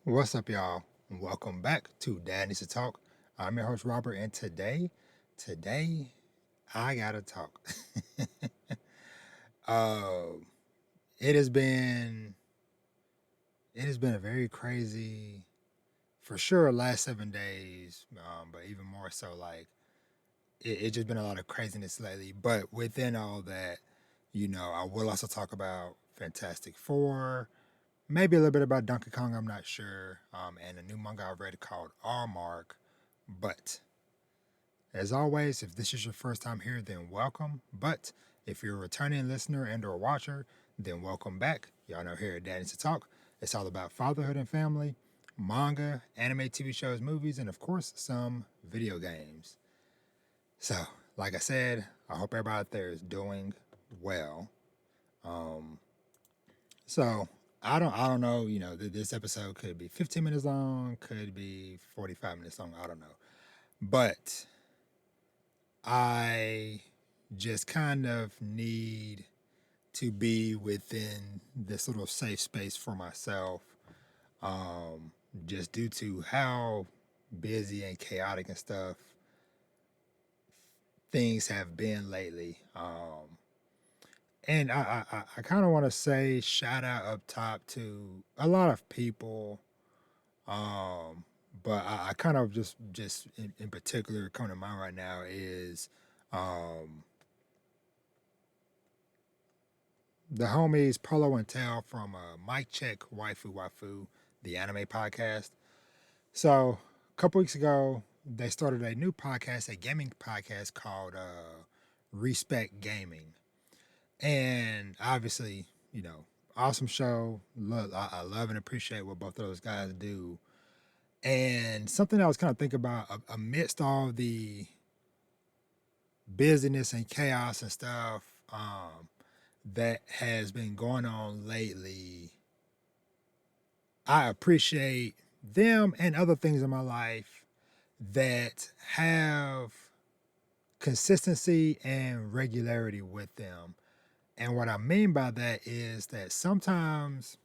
What's up, y'all? Welcome back to Dad Needs to Talk. I'm your host, Robert, and today, I gotta talk. uh, it has been, it has been a very crazy, for sure, last 7 days, but even more so, like it just been a lot of craziness lately. But within all that, I will also talk about Fantastic Four, maybe a little bit about Donkey Kong. I'm not sure, and a new manga I read called Almark, but as always, if this is your first time here, then welcome. But if you're a returning listener and or watcher, then welcome back. Y'all know here at Daddy to Talk, it's all about fatherhood and family, manga, anime, TV shows, movies, and of course, some video games. So, like I said, I hope everybody out there is doing well. Um, so I don't know. This episode could be 15 minutes long, could be 45 minutes long. I don't know, but I just kind of need to be within this little safe space for myself, um, just due to how busy and chaotic and stuff things have been lately. And I kind of want to say shout out up top to a lot of people, um, but I kind of just in particular coming to mind right now is um, the homies Polo and Tel from Mike Check Waifu Waifu, the anime podcast. So a couple weeks ago, they started a new podcast, a gaming podcast called Respect Gaming, and obviously, awesome show. I love and appreciate what both of those guys do. And something I was kind of thinking about amidst all the busyness and chaos and stuff that has been going on lately, I appreciate them and other things in my life that have consistency and regularity with them. And what I mean by that is that sometimes,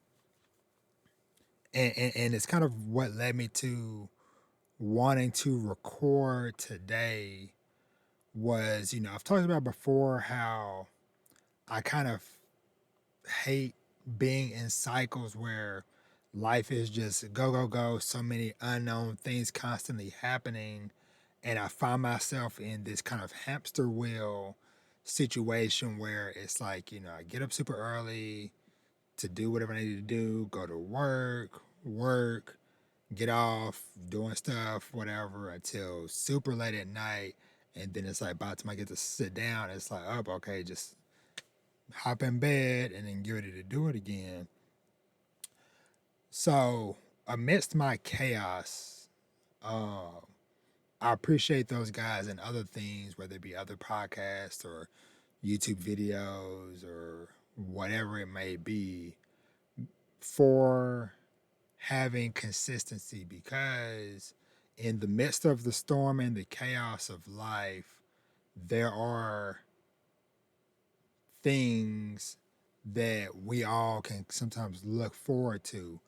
and it's kind of what led me to wanting to record today, was, I've talked about before how I kind of hate being in cycles where life is just go, go, go, so many unknown things constantly happening. And I find myself in this kind of hamster wheel situation where it's like, I get up super early to do whatever I need to do, go to work, get off, doing stuff, whatever, until super late at night. And then it's like by the time I get to sit down, it's like, oh, okay, just hop in bed and then get ready to do it again. So amidst my chaos, uh, I appreciate those guys and other things, whether it be other podcasts or YouTube videos or whatever it may be, for having consistency, because in the midst of the storm and the chaos of life, there are things that we all can sometimes look forward to.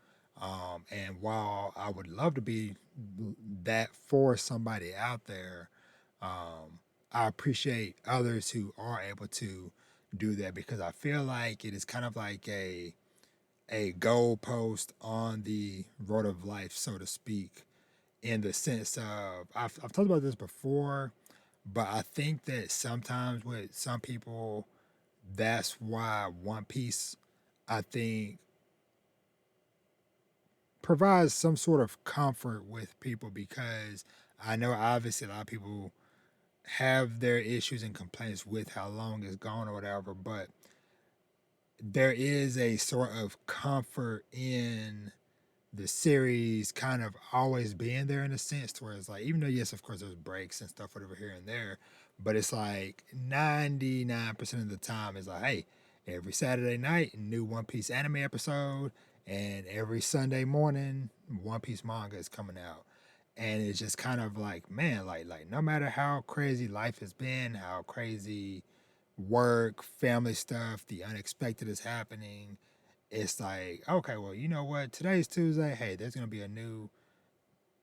And while I would love to be that for somebody out there, I appreciate others who are able to do that, because I feel like it is kind of like a goalpost on the road of life, so to speak, in the sense of I've talked about this before, but I think that sometimes with some people, that's why One Piece, I think, provides some sort of comfort with people, because I know obviously a lot of people have their issues and complaints with how long it's gone or whatever, but there is a sort of comfort in the series kind of always being there, in a sense to where it's like, even though yes, of course there's breaks and stuff whatever here and there, but it's like 99% of the time it's like, hey, every Saturday night new One Piece anime episode, and every Sunday morning One Piece manga is coming out. And it's just kind of like, man, like no matter how crazy life has been, how crazy work, family stuff, the unexpected is happening, it's like, okay, well, you know what? Today's Tuesday. Hey, there's gonna be a new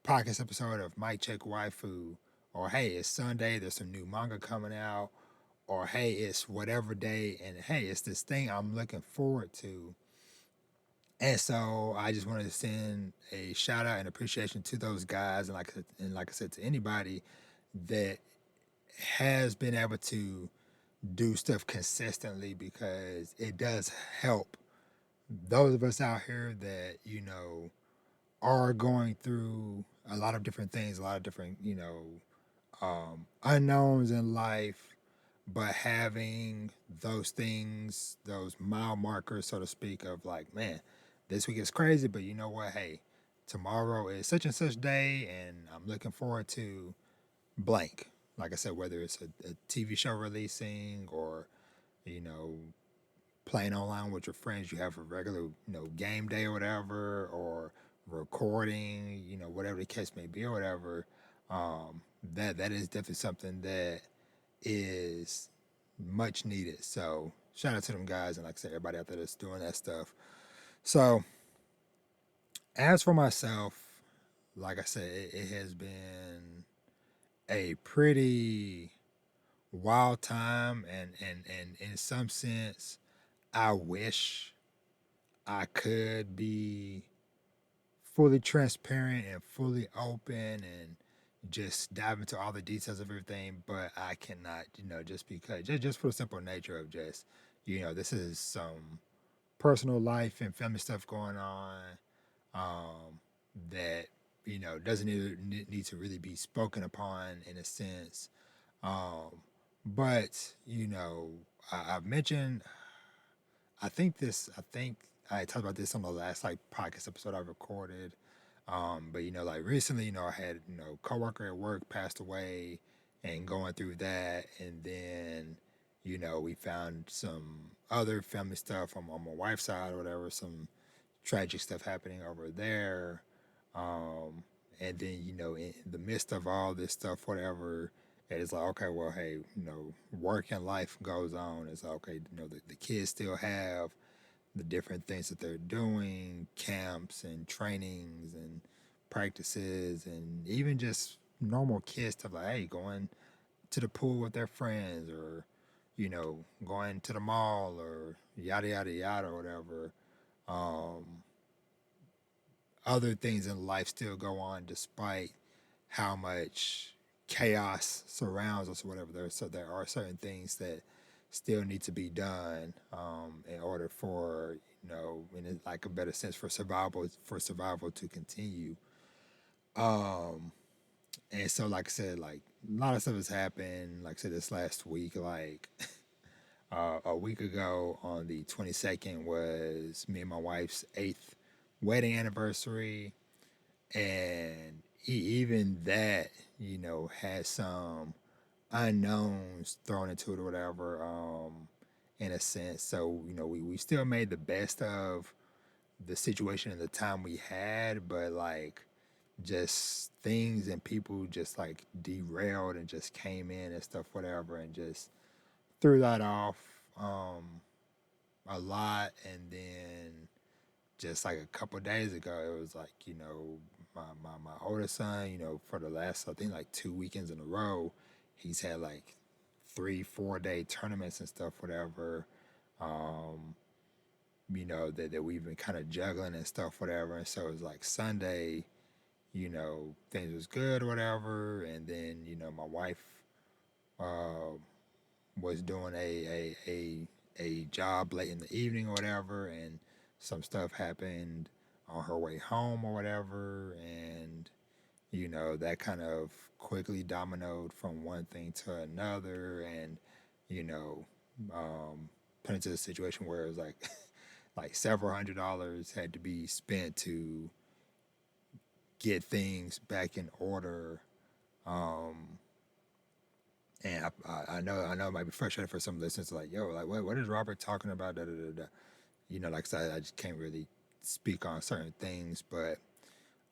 podcast episode of Mic Check Waifu. Or hey, it's Sunday. There's some new manga coming out. Or hey, it's whatever day, and hey, it's this thing I'm looking forward to. And so I just wanted to send a shout out and appreciation to those guys, and like I said, to anybody that has been able to do stuff consistently, because it does help those of us out here that are going through a lot of different things, a lot of different unknowns in life, but having those things, those mile markers, so to speak, of like, man, this week is crazy, but you know what? Hey, tomorrow is such and such day, and I'm looking forward to blank. Like I said, whether it's a TV show releasing, or you know playing online with your friends, you have a regular game day or whatever, or recording, whatever the case may be or whatever. That is definitely something that is much needed. So shout out to them guys, and like I said, everybody out there that's doing that stuff. So as for myself, like I said, it has been a pretty wild time, and in some sense, I wish I could be fully transparent and fully open and just dive into all the details of everything, but I cannot, just because, just for the simple nature of just, this is some personal life and family stuff going on, that, doesn't need to really be spoken upon in a sense. Um, but, I've mentioned, I think I talked about this on the last like podcast episode I recorded. But like recently, I had, coworker at work passed away, and going through that, and then, we found some other family stuff on my wife's side or whatever, some tragic stuff happening over there. Um, and then, in the midst of all this stuff, whatever, it's like, okay, well, hey, work and life goes on. It's like, okay, the kids still have the different things that they're doing, camps and trainings and practices, and even just normal kids stuff like, hey, going to the pool with their friends, or going to the mall, or yada yada yada or whatever. Um, Other things in life still go on despite how much chaos surrounds us or whatever. There are certain things that still need to be done, in order for, in like a better sense, for survival to continue. Um, and so, like I said, like a lot of stuff has happened. Like I said, this last week, like a week ago on the 22nd was me and my wife's eighth wedding anniversary, and even that, has some unknowns thrown into it or whatever, in a sense. So, we still made the best of the situation and the time we had, but like just things and people just like derailed and just came in and stuff, whatever, and just threw that off, a lot. And then just like a couple of days ago, it was like, my oldest son, for the last, I think, like 2 weekends in a row, he's had like 3 4 day tournaments and stuff, whatever. Um, that we've been kind of juggling and stuff, whatever. And so it was like Sunday, things was good or whatever. And then, my wife uh, was doing a job late in the evening or whatever, and some stuff happened on her way home or whatever, and that kind of quickly dominoed from one thing to another, and you know put into a situation where it was like like several $100s had to be spent to get things back in order. um And I know it might be frustrating for some listeners, like, yo, like, what is Robert talking about? Da, da, da, da. Like I said, I just can't really speak on certain things, but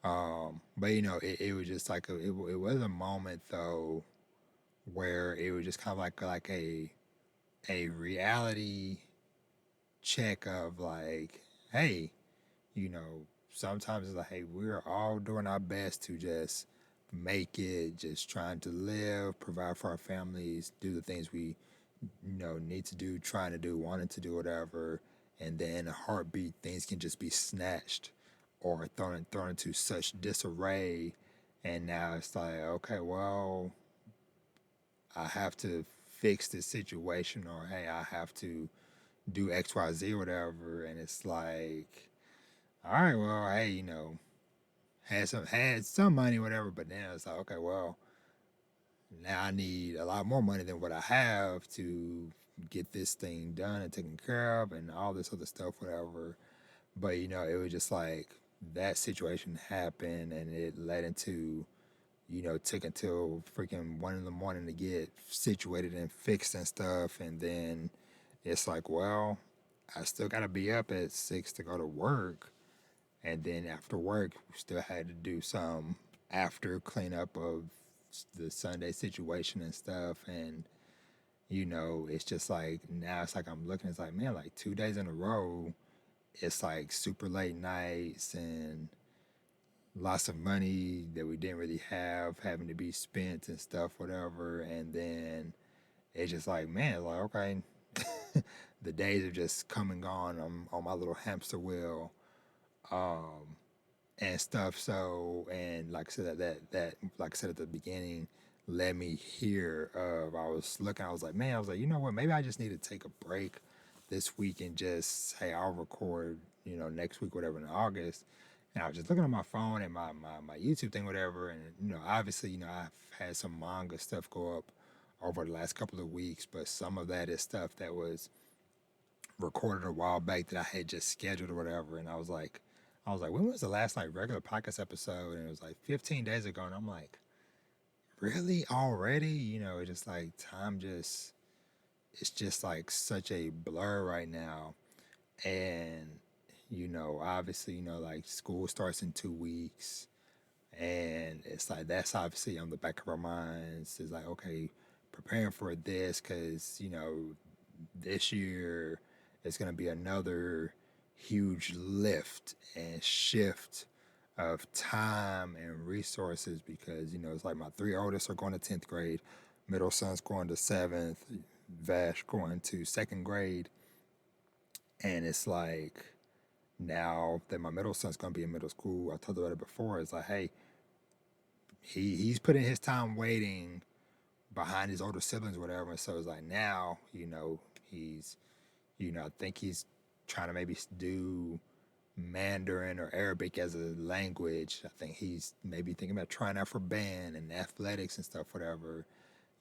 it was just like it was a moment though where it was just kind of like a reality check of like, hey, you know, sometimes it's like, hey, we're all doing our best to just make it, just trying to live, provide for our families, do the things we, need to do, trying to do, wanting to do whatever. And then in a heartbeat, things can just be snatched or thrown into such disarray. And now it's like, okay, well, I have to fix this situation, or hey, I have to do X, Y, Z, whatever. And it's like, all right, well, hey, had some money, whatever. But then it's like, okay, well, now I need a lot more money than what I have to get this thing done and taken care of, and all this other stuff, whatever. But it was just like that situation happened, and it led into took until freaking 1 in the morning to get situated and fixed and stuff. And then it's like, well, I still got to be up at 6 to go to work. And then after work, we still had to do some after cleanup of the Sunday situation and stuff. And, it's just like, now it's like I'm looking, it's like, man, like 2 days in a row, it's like super late nights and lots of money that we didn't really have having to be spent and stuff, whatever. And then it's just like, man, like, okay, the days are just come and gone. I'm on my little hamster wheel, and stuff. So, and like I said, like I said at the beginning, led me here. I was looking, I was like, man, I was like, you know what? Maybe I just need to take a break this week and just, hey, I'll record, next week, whatever, in August. And I was just looking at my phone and my YouTube thing, whatever. And, obviously, I've had some manga stuff go up over the last couple of weeks, but some of that is stuff that was recorded a while back that I had just scheduled or whatever. And I was like, when was the last like regular podcast episode? And it was like 15 days ago. And I'm like, really already? It's just like time just, it's just like such a blur right now. And, obviously, like school starts in 2 weeks. And it's like, that's obviously on the back of our minds. It's like, okay, preparing for this because, this year is going to be another huge lift and shift of time and resources because it's like my three oldest are going to 10th grade, middle son's going to 7th, Vash going to 2nd grade. And it's like, now that my middle son's going to be in middle school, I told about it before, it's like, hey, he's putting his time waiting behind his older siblings, whatever. And so it's like, now, he's, I think he's trying to maybe do Mandarin or Arabic as a language. I think he's maybe thinking about trying out for band and athletics and stuff, whatever.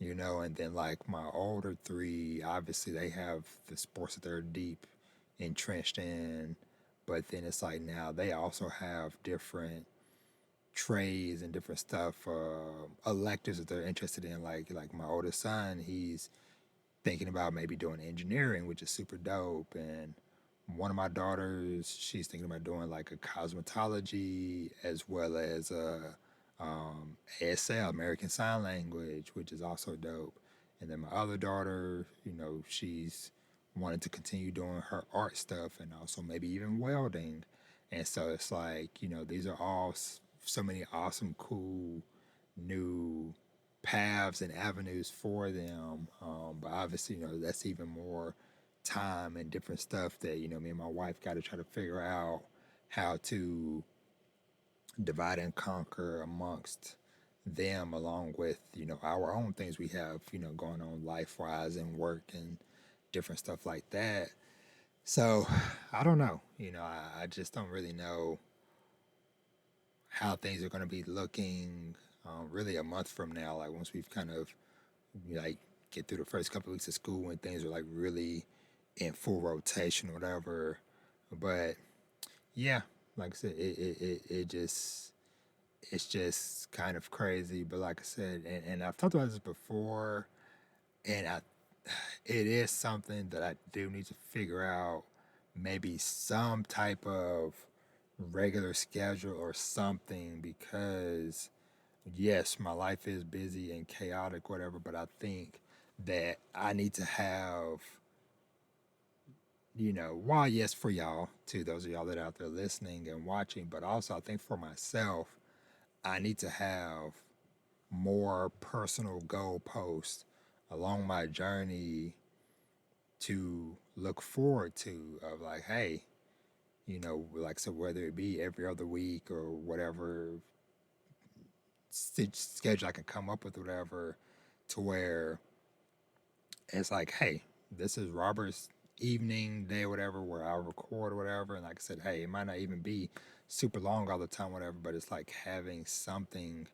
And then like my older three, obviously they have the sports that they're deep entrenched in. But then it's like now they also have different trades and different stuff, electives that they're interested in. Like my oldest son, he's thinking about maybe doing engineering, which is super dope. And one of my daughters, she's thinking about doing like a cosmetology as well as ASL, American Sign Language, which is also dope. And then my other daughter, she's wanted to continue doing her art stuff and also maybe even welding. And so it's like, these are all so many awesome, cool, new paths and avenues for them. But obviously, that's even more time and different stuff that, me and my wife got to try to figure out how to divide and conquer amongst them along with, our own things we have, going on life wise and work and different stuff like that. So I don't know. I just don't really know how things are going to be looking really a month from now. Like once we've kind of like get through the first couple of weeks of school when things are like really in full rotation or whatever. But yeah, like I said, it just it's just kind of crazy. But like I said, and I've talked about this before, and it is something that I do need to figure out. Maybe some type of regular schedule or something because yes, my life is busy and chaotic, whatever, but I think that I need to have, while yes for y'all, to those of y'all that are out there listening and watching, but also I think for myself, I need to have more personal goalposts along my journey to look forward to of like, hey, like so whether it be every other week or whatever schedule I can come up with, whatever, to where it's like, hey, this is Robert's evening, day, whatever, where I'll record or whatever. And like I said, hey, it might not even be super long all the time, whatever, but it's like having something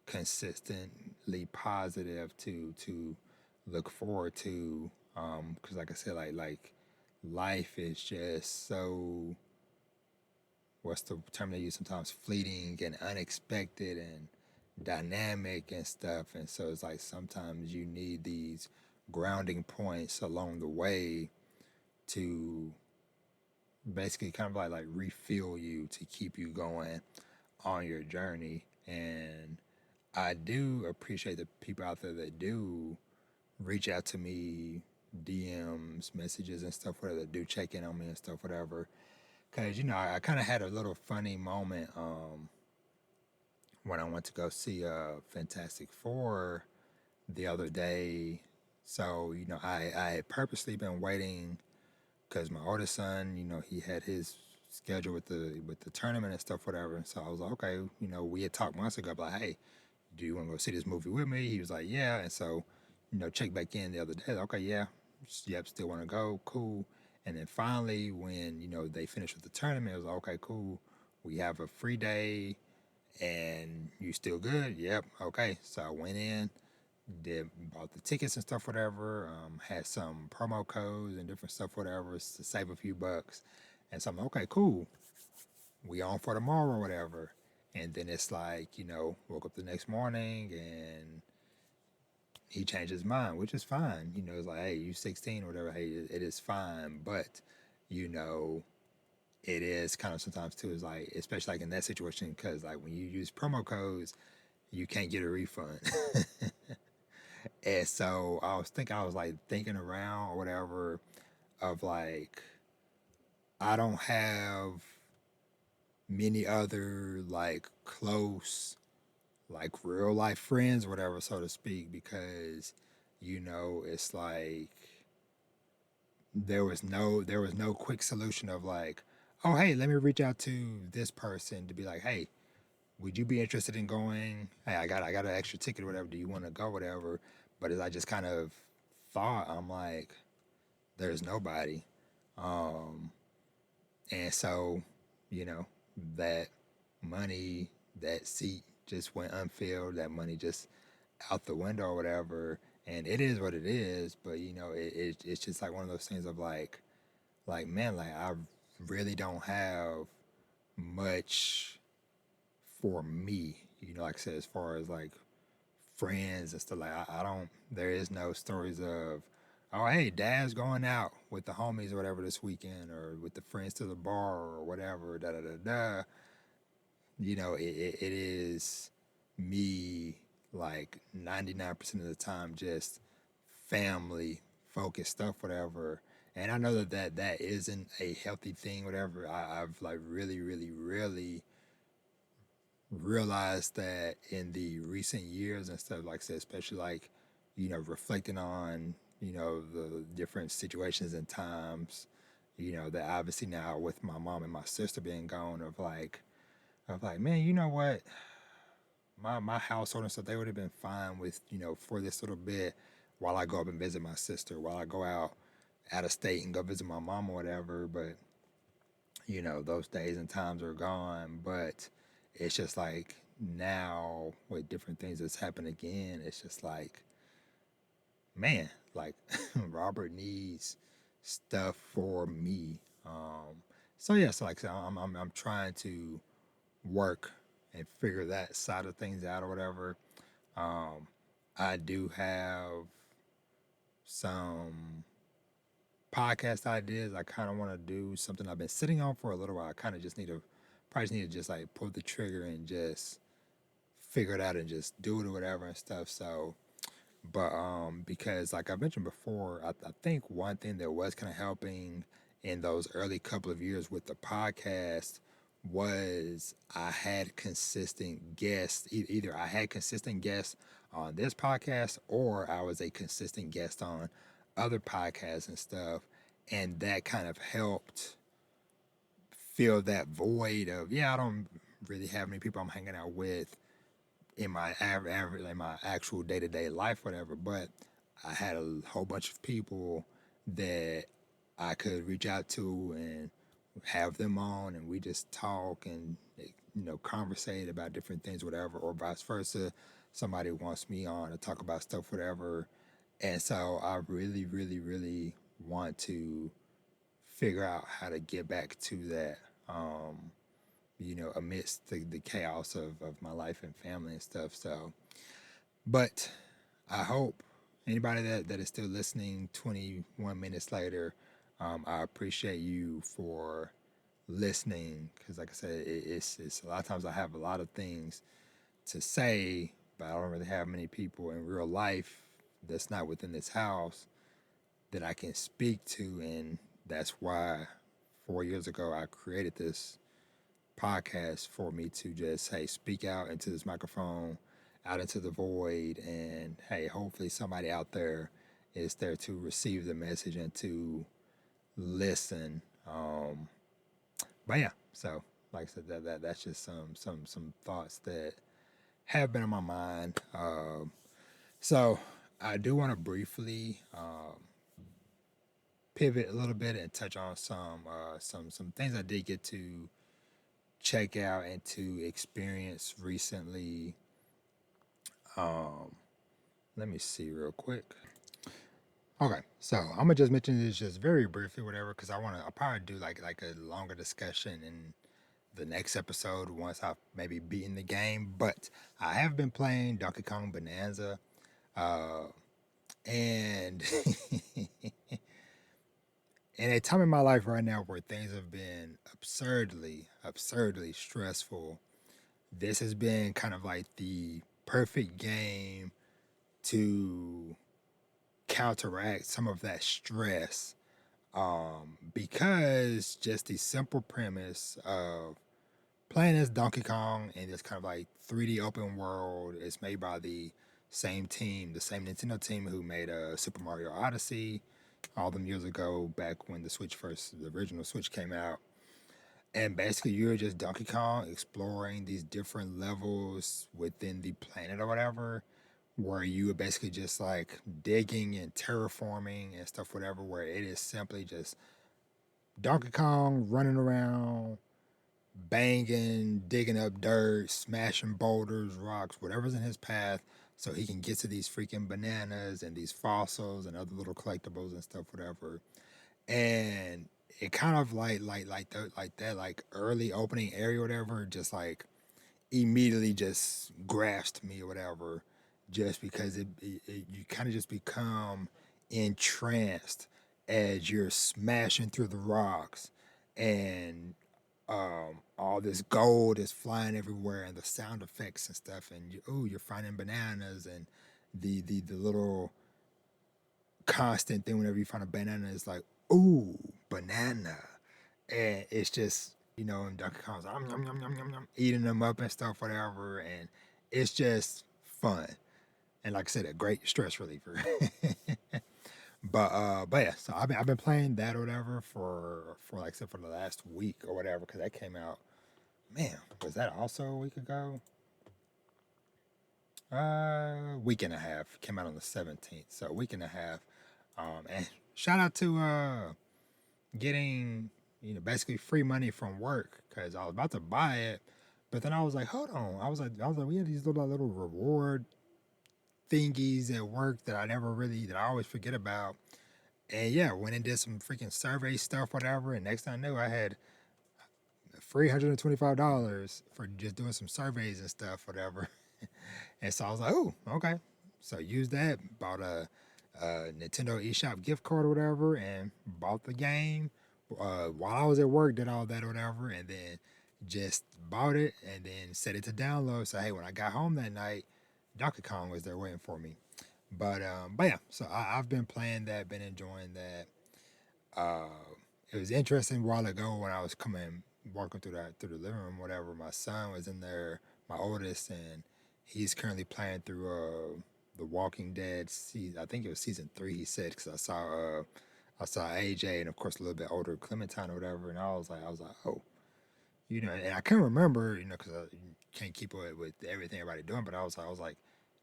consistently positive to look forward to. Because like I said, like life is just so, what's the term they use sometimes, fleeting and unexpected and dynamic and stuff. And so it's like sometimes you need these grounding points along the way to basically kind of like refuel you to keep you going on your journey. And I do appreciate the people out there that do reach out to me, DMs, messages and stuff, whatever, that do check in on me and stuff, whatever. Cause I kind of had a little funny moment when I went to go see Fantastic Four the other day. So I had purposely been waiting because my oldest son, he had his schedule with the tournament and stuff, whatever. And so I was like, okay, we had talked months ago, like, hey, do you want to go see this movie with me? He was like, yeah. And so, check back in the other day. Like, okay, yeah, yep, still want to go, cool. And then finally, when they finished with the tournament, it was like, okay, cool. We have a free day, and you still good? Yep, okay. So I went in, did bought the tickets and stuff, whatever. Had some promo codes and different stuff, whatever, to save a few bucks. And so I'm like, okay, cool. We on for tomorrow or whatever. And then it's like, woke up the next morning and he changed his mind, which is fine. It's like, hey, you 16 or whatever. Hey, it is fine. But, you know, it is kind of sometimes too, is like, especially like in that situation, because like when you use promo codes, you can't get a refund. And so I was like thinking around or whatever of like, I don't have many other like close, like real life friends, whatever, so to speak, because, it's like there was no quick solution of like, oh, hey, let me reach out to this person to be like, hey, would you be interested in going? Hey, I got an extra ticket or whatever. Do you want to go, whatever? But as I just kind of thought, I'm like, there's nobody. Um, and so, you know, that money, that seat just went unfilled. That money just out the window or whatever. And it is what it is. But it's just like one of those things of like man, like I really don't have much for me. Like I said, as far as like friends and stuff, like I don't. There is no stories of, oh, hey, Dad's going out with the homies or whatever this weekend, or with the friends to the bar or whatever. Da da da da. It is me like 99% of the time just family focused stuff, whatever. And I know that isn't a healthy thing, whatever. I've like really, really, really realized that in the recent years and stuff, like I said, especially like, reflecting on, the different situations and times, that obviously now with my mom and my sister being gone of like, man, you know what? My household and stuff, they would have been fine with, for this little bit while I go up and visit my sister, while I go out of state and go visit my mom or whatever. But, those days and times are gone. But it's just like now with different things that's happened again, it's just like, man, like Robert needs stuff for me. So yeah, so like I said, I'm trying to work and figure that side of things out or whatever. Um, I do have some podcast ideas. I kind of want to do something I've been sitting on for a little while. I kind of just need to just like pull the trigger and just figure it out and just do it or whatever and stuff. So, but because like I mentioned before, I think one thing that was kind of helping in those early couple of years with the podcast was I had consistent guests. Either I had consistent guests on this podcast or I was a consistent guest on other podcasts and stuff. And that kind of helped fill that void of, yeah, I don't really have many people I'm hanging out with in my average, in my actual day to day life, whatever. But I had a whole bunch of people that I could reach out to and have them on, and we just talk and conversate about different things, whatever, or vice versa. Somebody wants me on to talk about stuff, whatever. And so I really, really, really want to figure out how to get back to that. Amidst the chaos of my life and family and stuff. So, but I hope anybody that is still listening 21 minutes later, I appreciate you for listening because, like I said, it's a lot of times I have a lot of things to say, but I don't really have many people in real life that's not within this house that I can speak to, and that's why 4 years ago I created this podcast for me to just, hey, speak out into this microphone, out into the void, and hey, hopefully somebody out there is there to receive the message and to listen. But yeah, so like I said, that's just some thoughts that have been on my mind. So I do want to briefly pivot a little bit and touch on some things I did get to check out and to experience recently. Let me see real quick. Okay, so I'm gonna just mention this just very briefly, whatever, because I'll probably do like a longer discussion in the next episode once I've maybe beaten the game. But I have been playing Donkey Kong Bonanza, and in a time in my life right now where things have been absurdly stressful, this has been kind of like the perfect game to counteract some of that stress. Because just the simple premise of playing as Donkey Kong in this kind of like 3D open world is made by the same team, the same Nintendo team who made Super Mario Odyssey all them years ago, back when the original Switch came out. And basically, you're just Donkey Kong exploring these different levels within the planet or whatever, where you are basically just like digging and terraforming and stuff, whatever, where it is simply just Donkey Kong running around, banging, digging up dirt, smashing boulders, rocks, whatever's in his path, so he can get to these freaking bananas and these fossils and other little collectibles and stuff, whatever. And it kind of like early opening area or whatever, just like immediately just grasped me or whatever, just because you kind of just become entranced as you're smashing through the rocks and all this gold is flying everywhere and the sound effects and stuff, and you're finding bananas, and the little constant thing whenever you find a banana is like, ooh, banana. And it's just, and Donkey Kong's like, yum, yum, yum, yum, yum, eating them up and stuff, whatever. And it's just fun. And like I said, a great stress reliever. But yeah, so I've been playing that or whatever for like I said, for the last week or whatever, because that came out, man, was that also a week ago? Week and a half. Came out on the 17th. So a week and a half. And shout out to getting basically free money from work, because I was about to buy it, but then I was like, hold on. I was like, we had these little reward thingies at work that I always forget about. And yeah, went and did some freaking survey stuff, whatever. And next thing I knew, I had $325 for just doing some surveys and stuff, whatever. And so I was like, oh, okay. So used that, bought a Nintendo eShop gift card or whatever, and bought the game while I was at work, did all that or whatever, and then just bought it and then set it to download. So hey, when I got home that night, Donkey Kong was there waiting for me. But yeah, so I've been playing that, been enjoying that. it was interesting a while ago when I was coming walking through the living room, whatever. My son was in there, my oldest, and he's currently playing through the Walking Dead season. I think it was season 3. He said because I saw AJ and of course a little bit older Clementine or whatever, and I was like, oh, and I can't remember, because I can't keep up with everything everybody doing, but I was like,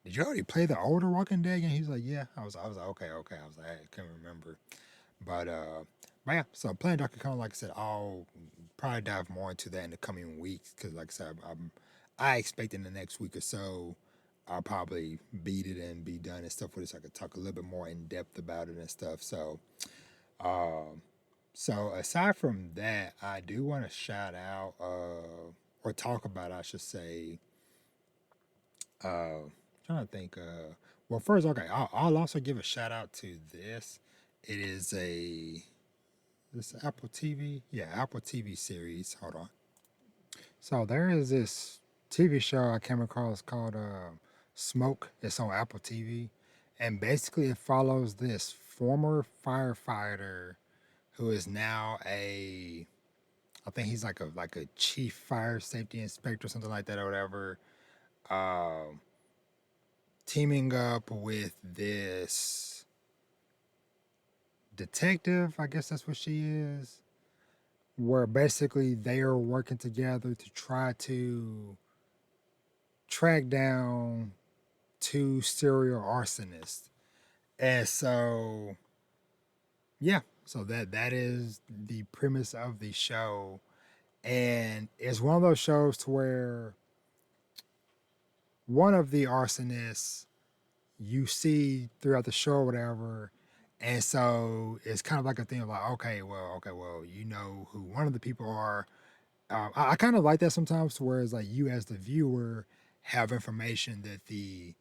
did you already play the older Walking Dead game? He's like, yeah. I was like, okay, okay. I was like, I can't remember. But yeah, so playing Donkey Kong, like I said, I'll probably dive more into that in the coming weeks because, like I said, I expect in the next week or so, I'll probably beat it and be done and stuff with it, so I could talk a little bit more in depth about it and stuff. Um, so aside from that, I do want to shout out or talk about, I should say, trying to think. Well, first, okay, I'll also give a shout out to this. It is this Apple TV, yeah, Apple TV series. Hold on. So there is this TV show I came across called Smoke. It's on Apple TV, and basically it follows this former firefighter who is now I think he's like a chief fire safety inspector, something like that, or whatever. Um, Teaming up with this detective, I guess that's what she is, where basically they are working together to try to track down two serial arsonists. And so, yeah, so that is the premise of the show, and it's one of those shows to where one of the arsonists you see throughout the show or whatever. And so it's kind of like a thing of like, okay, well, you know who one of the people are. I kind of like that sometimes, whereas like you as the viewer have information that the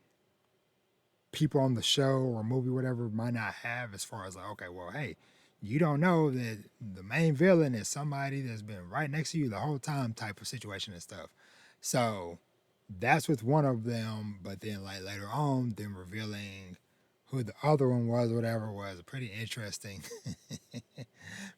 people on the show or movie, whatever, might not have, as far as like, okay, well, hey, you don't know that the main villain is somebody that's been right next to you the whole time, type of situation and stuff. So that's with one of them, but then like later on, them revealing who the other one was, whatever, was a pretty interesting,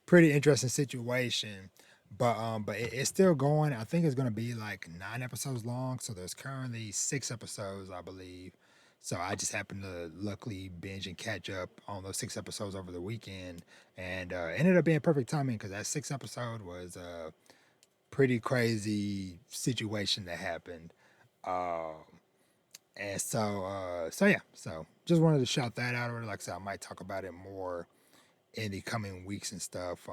pretty interesting situation. But it's still going. I think it's gonna be like 9 episodes long. So there's currently 6 episodes, I believe. So I just happened to luckily binge and catch up on those 6 episodes over the weekend, and ended up being perfect timing because that 6 episode was a pretty crazy situation that happened. Um, and so yeah, so just wanted to shout that out. Or like I said, I might talk about it more in the coming weeks and stuff,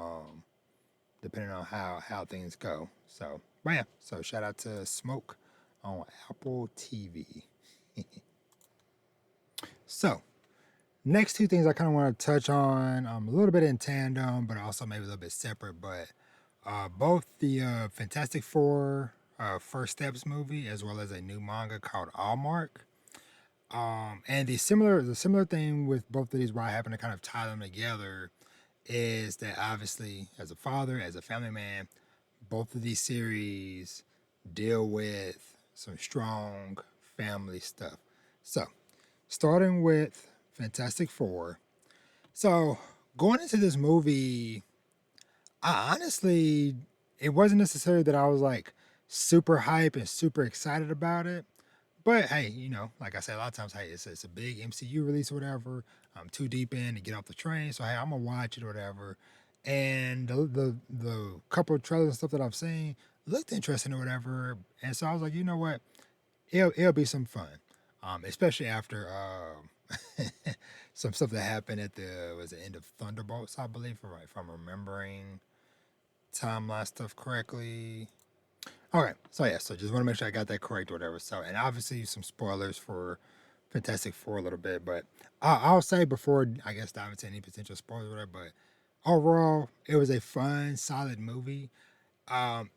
depending on how things go. So, but yeah, so shout out to Smoke on Apple TV. So, next two things I kind of want to touch on, a little bit in tandem, but also maybe a little bit separate. But both the Fantastic Four First Steps movie, as well as a new manga called Almark. And the similar thing with both of these, where I happen to kind of tie them together, is that obviously, as a father, as a family man, both of these series deal with some strong family stuff. So, starting with Fantastic Four. So, going into this movie, I honestly, it wasn't necessarily that I was like super hype and super excited about it. But hey, like I said, a lot of times, hey, it's a big MCU release or whatever. I'm too deep in to get off the train, so hey, I'm gonna watch it or whatever. And the couple of trailers and stuff that I've seen looked interesting or whatever, and so I was like, you know what, it'll be some fun, especially after some stuff that happened at the end of Thunderbolts, I believe, if I'm remembering timeline stuff correctly. All right, so yeah, so just want to make sure I got that correct or whatever. So, and obviously some spoilers for Fantastic Four a little bit, but I'll say before I guess dive into any potential spoilers or whatever. But overall, it was a fun, solid movie.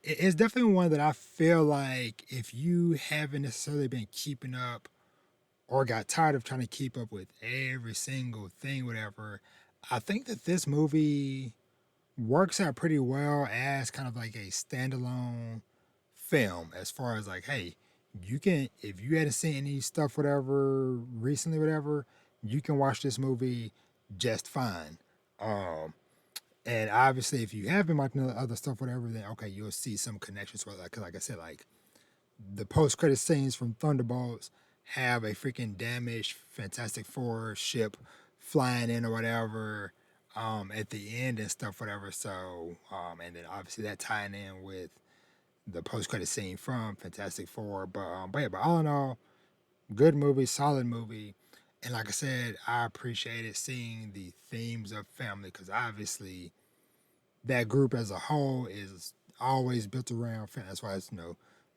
It's definitely one that I feel like if you haven't necessarily been keeping up or got tired of trying to keep up with every single thing, whatever, I think that this movie works out pretty well as kind of like a standalone film, as far as like, hey, you can, if you hadn't seen any stuff whatever recently, whatever, you can watch this movie just fine. um And obviously, if you have been watching other stuff, whatever, then okay, you'll see some connections with, like I said, like the post credit scenes from Thunderbolts have a freaking damaged Fantastic Four ship flying in or whatever at the end and stuff, whatever. So, and then obviously that tying in with the post credit scene from Fantastic Four. But yeah, but all in all, good movie, solid movie. And like I said, I appreciated seeing the themes of family because obviously that group as a whole is always built around family. That's why it's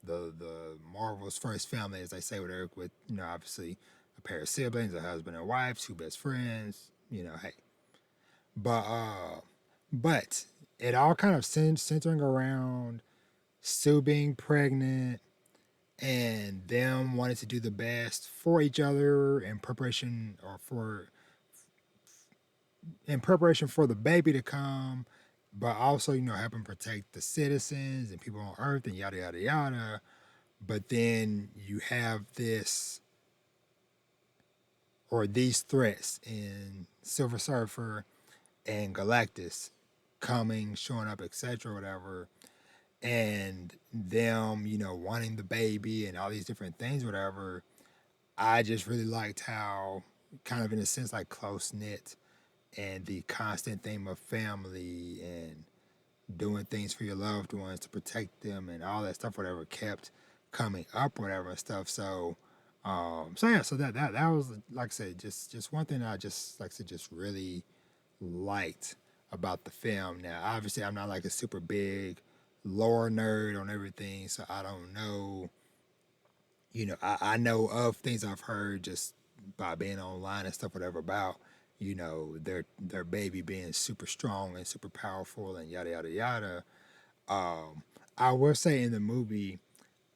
the Marvel's first family, as they say with obviously a pair of siblings, a husband and wife, two best friends. Hey, but but it all kind of centering around Sue being pregnant and them wanting to do the best for each other in preparation for the baby to come, but also, helping protect the citizens and people on Earth and yada, yada, yada. But then you have these threats in Silver Surfer and Galactus coming, showing up, etc., whatever. And them, wanting the baby and all these different things, whatever. I just really liked how, kind of in a sense, like close knit and the constant theme of family and doing things for your loved ones to protect them and all that stuff, whatever, kept coming up, whatever and stuff. So yeah, so that was, like I said, just one thing I just, like I said, just really liked about the film. Now, obviously, I'm not like a super big lore nerd on everything, so I don't know. I know of things I've heard just by being online and stuff, whatever, about their baby being super strong and super powerful and yada yada yada. Um, I will say in the movie,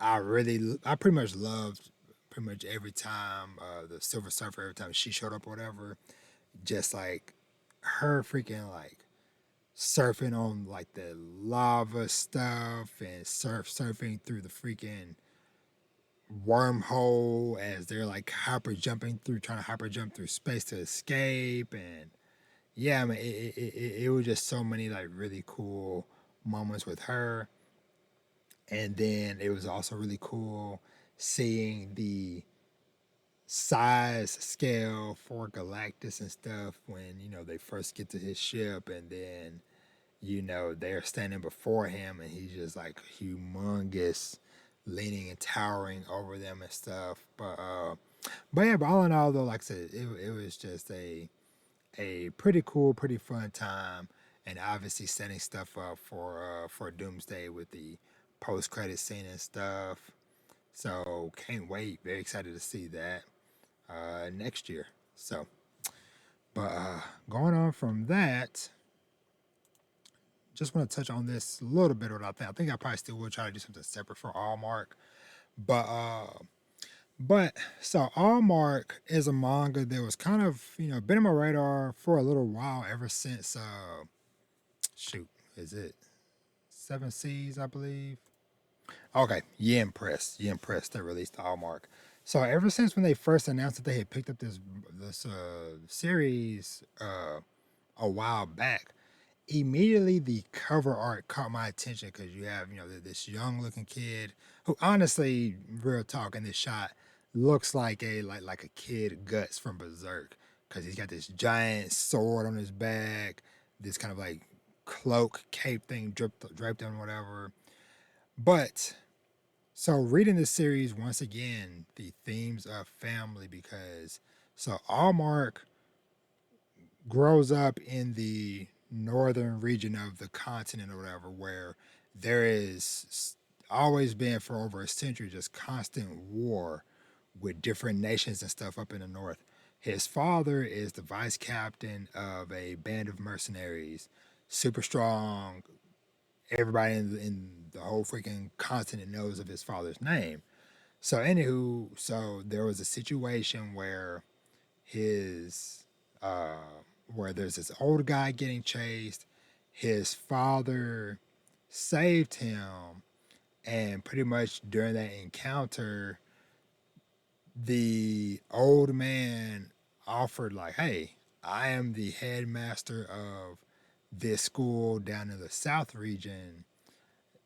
I pretty much loved pretty much every time the Silver Surfer, every time she showed up or whatever, just like her freaking like surfing on like the lava stuff and surfing through the freaking wormhole as they're like trying to hyper jump through space to escape. And yeah, I mean, it was just so many like really cool moments with her. And then it was also really cool seeing the size scale for Galactus and stuff when they first get to his ship, and then they're standing before him and he's just like humongous, leaning and towering over them and stuff. But yeah, but all in all though, like I said, it was just a pretty cool, pretty fun time, and obviously setting stuff up for Doomsday with the post credit scene and stuff. So can't wait. Very excited to see that next year. So, but going on from that, just want to touch on this a little bit. What I think I probably still will try to do something separate for Allmark. But but so Allmark is a manga that was kind of been on my radar for a little while ever since shoot, is it Seven Seas, I believe. Okay, Yen Press. Yen Press that released Allmark. So ever since when they first announced that they had picked up this series a while back, immediately the cover art caught my attention because you have this young looking kid who honestly, real talk, in this shot looks like a kid Guts from Berserk because he's got this giant sword on his back, this kind of like cloak cape thing draped on whatever. But so reading this series once again, the themes of family, because so Allmark grows up in the northern region of the continent or whatever, where there is always been for over a century just constant war with different nations and stuff up in the north. His father is the vice captain of a band of mercenaries, super strong. Everybody in the whole freaking continent knows of his father's name. So anywho, so there was a situation his uh where there's this old guy getting chased. His father saved him, and pretty much during that encounter, the old man offered like, "Hey, I am the headmaster of this school down in the South region,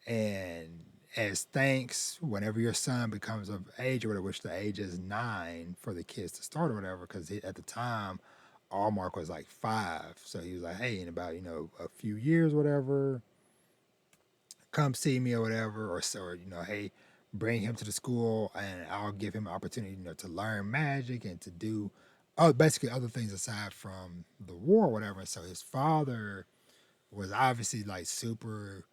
and as thanks, whenever your son becomes of age or whatever, which the age is 9 for the kids to start or whatever, because at the time, Allmark was like 5, so he was like, hey, in about a few years, whatever, come see me or whatever, or hey, bring him to the school and I'll give him an opportunity, to learn magic and to do, basically other things aside from the war or whatever. So his father was obviously like super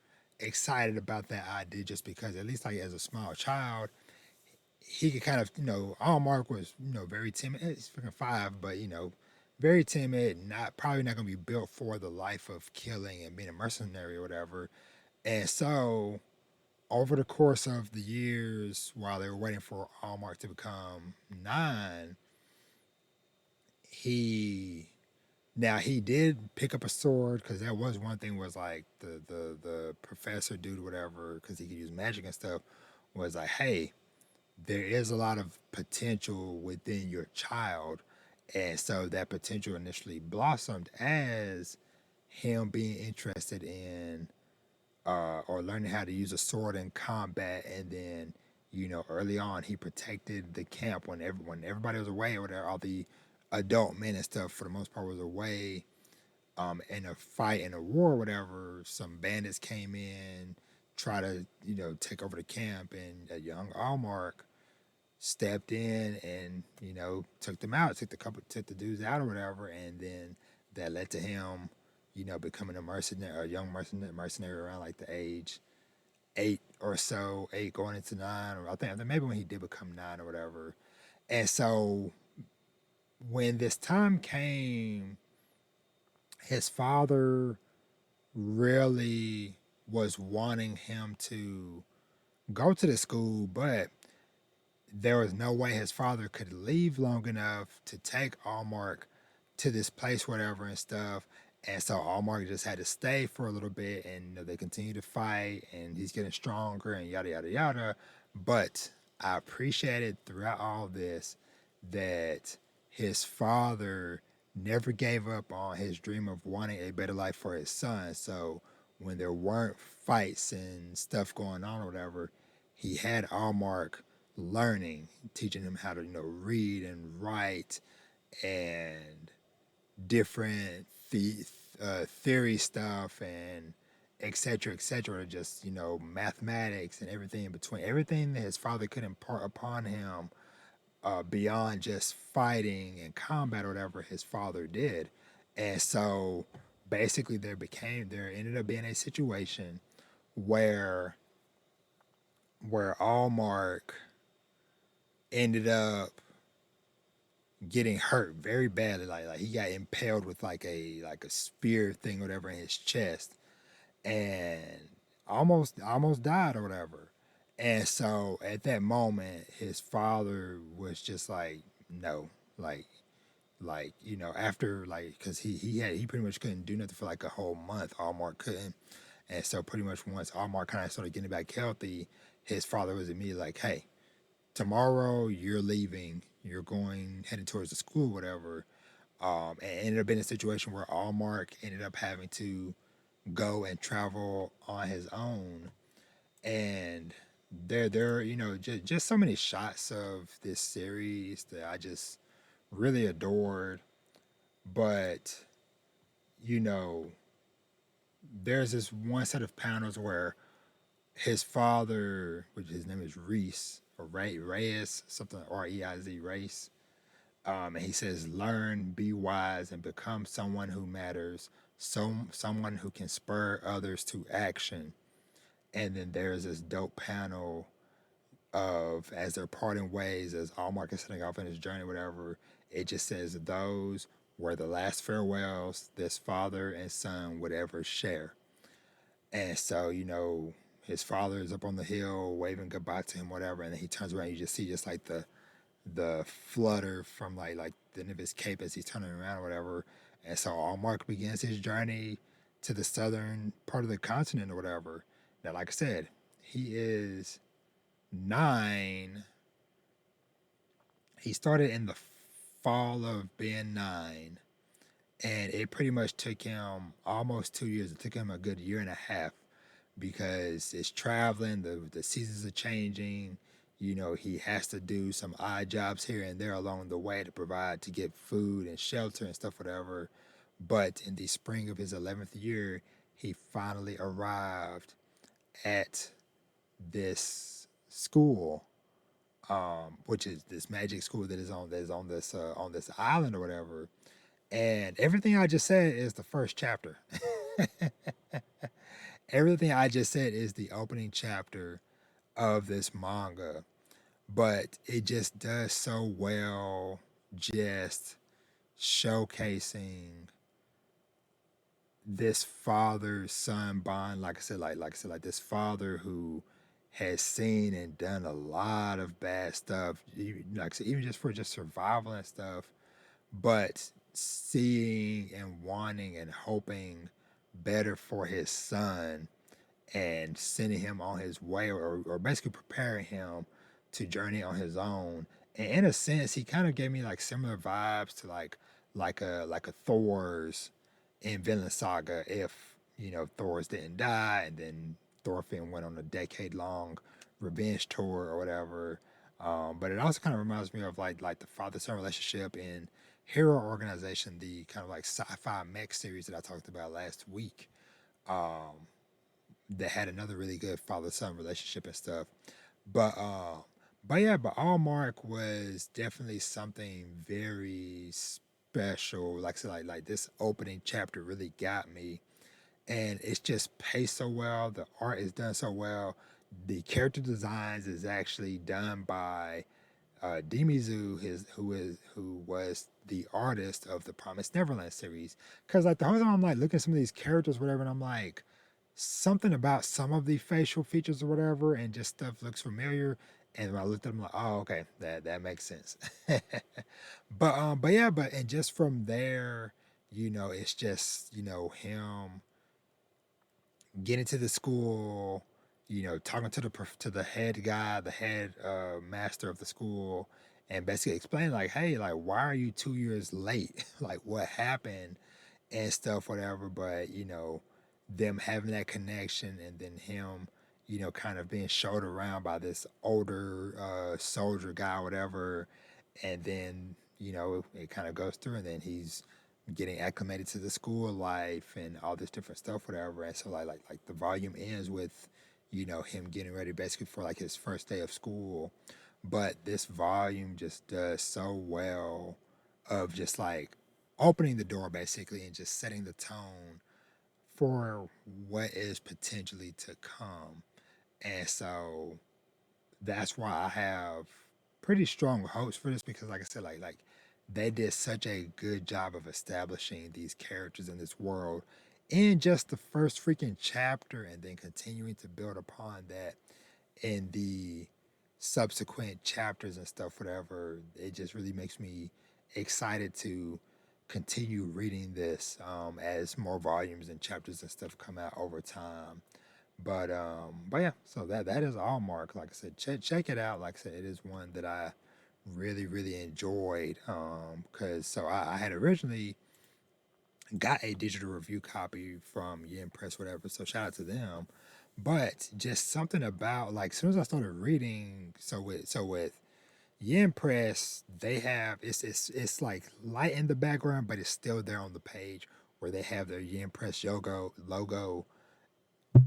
excited about that idea, just because at least like as a small child, he could kind of, Allmark was, very timid. He's freaking 5, but very timid, not probably not gonna be built for the life of killing and being a mercenary or whatever. And so over the course of the years while they were waiting for Allmark to become 9, he now he did pick up a sword, because that was one thing, was like the professor dude or whatever, because he could use magic and stuff, was like, hey, there is a lot of potential within your child. And so that potential initially blossomed as him being interested in or learning how to use a sword in combat. And then, early on, he protected the camp when everybody was away, or whatever, all the adult men and stuff for the most part was away. In a fight, in a war, or whatever, some bandits came in, try to take over the camp, and a young Allmark stepped in and took them out, took the dudes out or whatever, and then that led to him becoming a mercenary, a young mercenary around like the age 8 or so, 8 going into 9, or I think maybe when he did become 9 or whatever. And so when this time came, his father really was wanting him to go to the school, but there was no way his father could leave long enough to take Allmark to this place, whatever, and stuff. And so Allmark just had to stay for a little bit, and they continue to fight, and he's getting stronger, and yada yada yada. But I appreciated throughout all this that his father never gave up on his dream of wanting a better life for his son. So when there weren't fights and stuff going on or whatever, he had Allmark learning, teaching him how to read and write and different theory stuff, and etc etc, just mathematics and everything in between, everything that his father could impart upon him, beyond just fighting and combat or whatever, his father did. And so basically there ended up being a situation where Allmark ended up getting hurt very badly. Like he got impaled with like a spear thing, or whatever, in his chest, and almost died or whatever. And so at that moment, his father was just like, no, like after, like, because he pretty much couldn't do nothing for like a whole month. Allmark couldn't. And so pretty much once Allmark kind of started getting back healthy, his father was immediately like, hey, tomorrow you're leaving, you're going headed towards the school, whatever. And ended up in a situation where Allmark ended up having to go and travel on his own. And there, just so many shots of this series that I just really adored. But you know, there's this one set of panels where his father, which his name is Reese or Reyes, something, Reiz, Race. And he says, learn, be wise, and become someone who matters, someone who can spur others to action. And then there's this dope panel of, as they're parting ways, as Allmark is setting off in his journey, whatever, it just says, those were the last farewells this father and son would ever share. And so, his father is up on the hill waving goodbye to him, whatever, and then he turns around, you just see just like the flutter from like the end of his cape as he's turning around or whatever. And so Allmark begins his journey to the southern part of the continent or whatever. Now, like I said, he is 9. He started in the fall of being 9, And it pretty much took him almost 2 years. It took him a good year and a half because it's traveling, the seasons are changing. You know, he has to do some odd jobs here and there along the way to provide to get food and shelter and stuff, whatever. But in the spring of his 11th year, he finally arrived at this school, which is this magic school that is on this island or whatever. And everything I just said is the first chapter. Everything I just said is the opening chapter of this manga, but it just does so well just showcasing this father son bond. Like this father who has seen and done a lot of bad stuff, like I said, even just for just survival and stuff, but seeing and wanting and hoping better for his son and sending him on his way, or basically preparing him to journey on his own. And in a sense, he kind of gave me like similar vibes to like a Thor's in Vinland Saga. If you know Thor's didn't die, and then Thorfinn went on a decade-long revenge tour or whatever. But it also kind of reminds me of like the father-son relationship in Hero Organization, the kind of like sci-fi mech series that I talked about last week. Um, that had another really good father son relationship and stuff. But but Allmark was definitely something very special. Like I said, like this opening chapter really got me, and it's just paced so well. The art is done so well. The character designs is actually done by Dimizu, who was the artist of the Promised Neverland series. Because like the whole time I'm like looking at some of these characters, whatever, and I'm like, something about some of the facial features or whatever, and just stuff looks familiar. And when I looked at them, like, oh, okay, that makes sense. But yeah, and just from there, it's just him getting to the school, talking to the head guy, the head master of the school, and basically explaining like, hey, like, why are you 2 years late? Like, what happened and stuff, whatever. But them having that connection, and then him, kind of being showed around by this older soldier guy, whatever, and then it kind of goes through, and then he's getting acclimated to the school life and all this different stuff, whatever. And so like the volume ends with him getting ready basically for like his first day of school. But this volume just does so well of just like opening the door basically and just setting the tone for what is potentially to come. And so that's why I have pretty strong hopes for this, because like I said, like they did such a good job of establishing these characters in this world in just the first freaking chapter, and then continuing to build upon that in the subsequent chapters and stuff, whatever. It just really makes me excited to continue reading this as more volumes and chapters and stuff come out over time. But yeah, so that is Allmark. Like I said, check it out. Like I said, it is one that I really enjoyed. Because so I had originally got a digital review copy from Yen Press, whatever. So shout out to them. But just something about like as soon as I started reading, so with Yen Press, they have it's like light in the background, but it's still there on the page where they have their Yen Press logo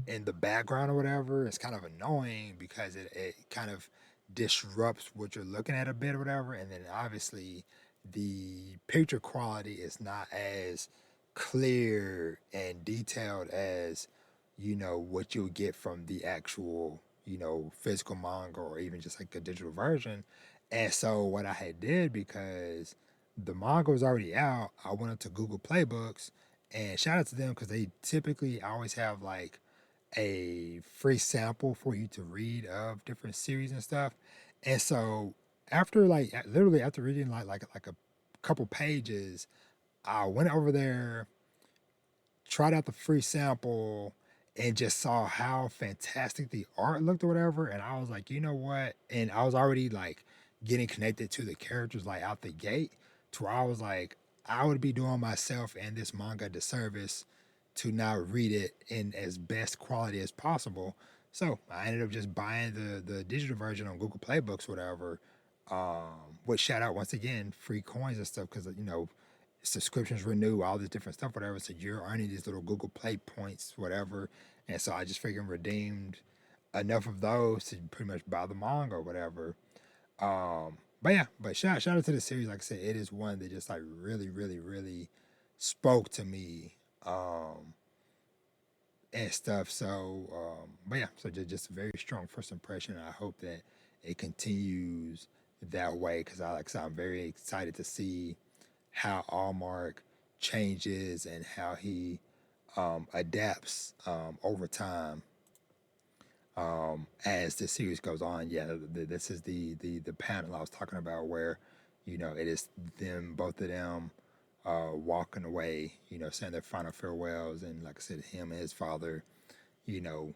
in the background or whatever. It's kind of annoying because it kind of disrupts what you're looking at a bit or whatever. And then obviously the picture quality is not as clear and detailed as what you'll get from the actual physical manga, or even just like a digital version. And so what I had did, because the manga was already out, I went up to Google Playbooks, and shout out to them because they typically always have like a free sample for you to read of different series and stuff. And so after like literally after reading like a couple pages, I went over there, tried out the free sample, and just saw how fantastic the art looked or whatever. And I was like, you know what? And I was already like getting connected to the characters like out the gate, to where I was like, I would be doing myself and this manga a disservice to not read it in as best quality as possible. So I ended up just buying the digital version on Google Play Books, whatever. Which shout out once again, free coins and stuff because subscriptions renew, all this different stuff, whatever. So you're earning these little Google Play points, whatever. And so I just freaking redeemed enough of those to pretty much buy the manga or whatever. But yeah, but shout out to the series. Like I said, it is one that just like really, really, really spoke to me. And stuff. So, but yeah, so just a very strong first impression. I hope that it continues that way because I like I said, I'm very excited to see how Allmark changes and how he adapts over time as the series goes on. Yeah, this is the panel I was talking about where it is them both of them walking away, saying their final farewells, and like I said, him and his father, you know,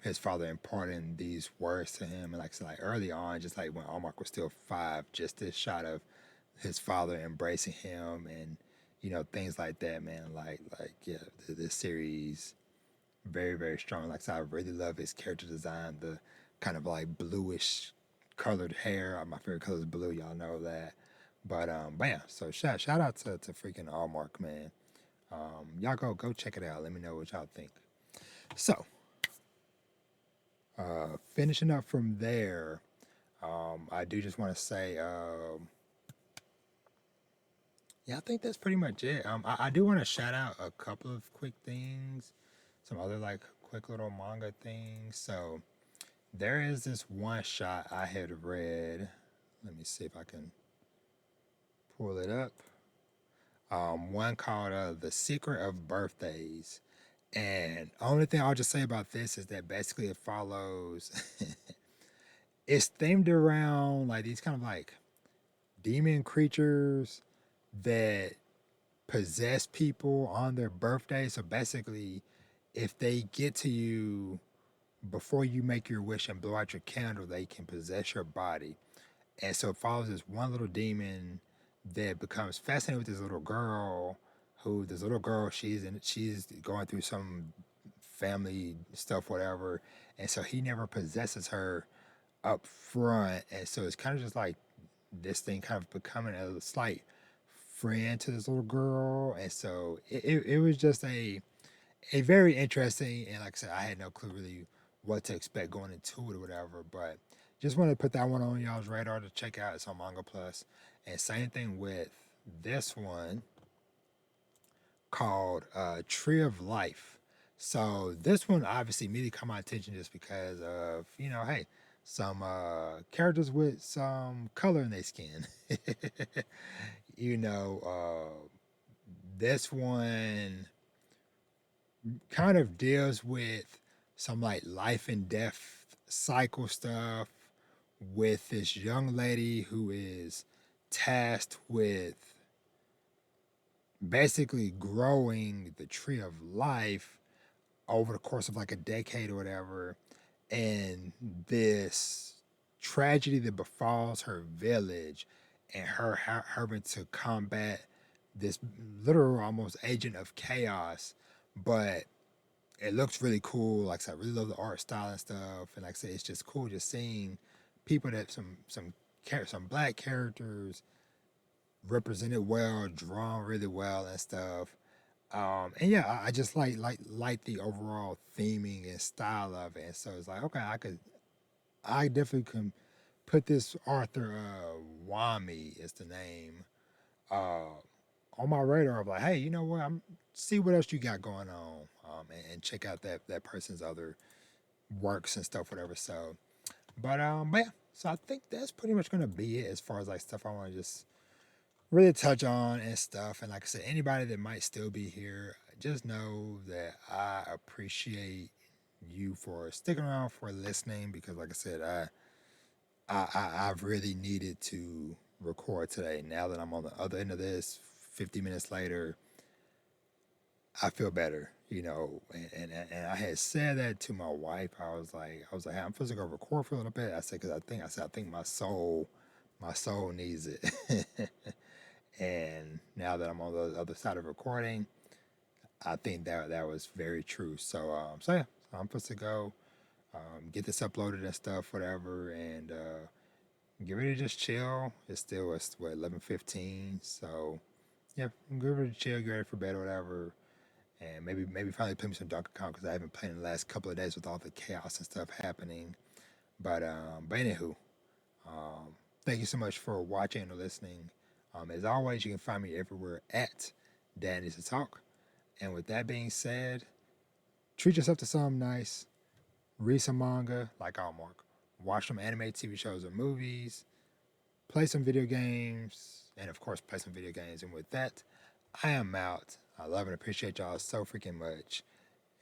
his father imparting these words to him, and like I said, like early on, just like when Allmark was still 5, just this shot of his father embracing him, and things like that, man. Like yeah, this series very very strong. Like I said, I really love his character design, the kind of like bluish colored hair. My favorite color is blue, y'all know that. But yeah, so shout out to freaking Allmark, man. Y'all go check it out. Let me know what y'all think. So, finishing up from there, I do just want to say, yeah, I think that's pretty much it. I do want to shout out a couple of quick things, some other like quick little manga things. So there is this one shot I had read. Let me see if I can pull it up. One called "The Secret of Birthdays." And only thing I'll just say about this is that basically it follows. It's themed around like these kind of like demon creatures that possess people on their birthday. So basically, if they get to you before you make your wish and blow out your candle, they can possess your body. And so it follows this one little demon that becomes fascinated with this little girl. Who this little girl, she's going through some family stuff, whatever. And so he never possesses her up front. And so it's kind of just like this thing kind of becoming a slight friend to this little girl. And so it was just a very interesting, and like I said, I had no clue really what to expect going into it or whatever. But just wanted to put that one on y'all's radar to check out. It's on Manga Plus. And same thing with this one called Tree of Life. So this one obviously immediately caught my attention just because of, hey, some characters with some color in their skin. you know, this one kind of deals with some like life and death cycle stuff with this young lady who is tasked with basically growing the tree of life over the course of like a decade or whatever. And this tragedy that befalls her village and her having to combat this literal almost agent of chaos. But it looks really cool. Like I said, I really love the art style and stuff. And like I said, it's just cool just seeing people that some black characters represented well, drawn really well and stuff. And yeah, I just like the overall theming and style of it. And so it's like, okay, I definitely can put this Arthur Wami is the name uh, on my radar of like, hey, you know what? I'm see what else you got going on, and check out that person's other works and stuff, whatever. So, but yeah, so I think that's pretty much gonna be it as far as like stuff I want to just really touch on and stuff. And like I said, anybody that might still be here, just know that I appreciate you for sticking around for listening because, like I said, I've really needed to record today. Now that I'm on the other end of this, 50 minutes later, I feel better, and I had said that to my wife. I was like, hey, I'm supposed to go record for a little bit. I said, because I think my soul needs it. And now that I'm on the other side of recording, I think that was very true. So yeah, so I'm supposed to go get this uploaded and stuff, whatever, and get ready to just chill. It's still what 11:15, so yeah, I'm get ready to chill, get ready for bed or whatever, and maybe finally play me some Donkey Kong because I haven't played in the last couple of days with all the chaos and stuff happening. But anywho, um, thank you so much for watching or listening. As always, you can find me everywhere at Danny's to Talk. And with that being said, treat yourself to something nice. Read some manga like Almark. Watch some anime TV shows or movies. Play some video games. And of course, play some video games. And with that, I am out. I love and appreciate y'all so freaking much.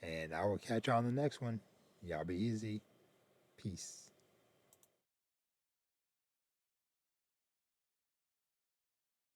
And I will catch y'all on the next one. Y'all be easy. Peace.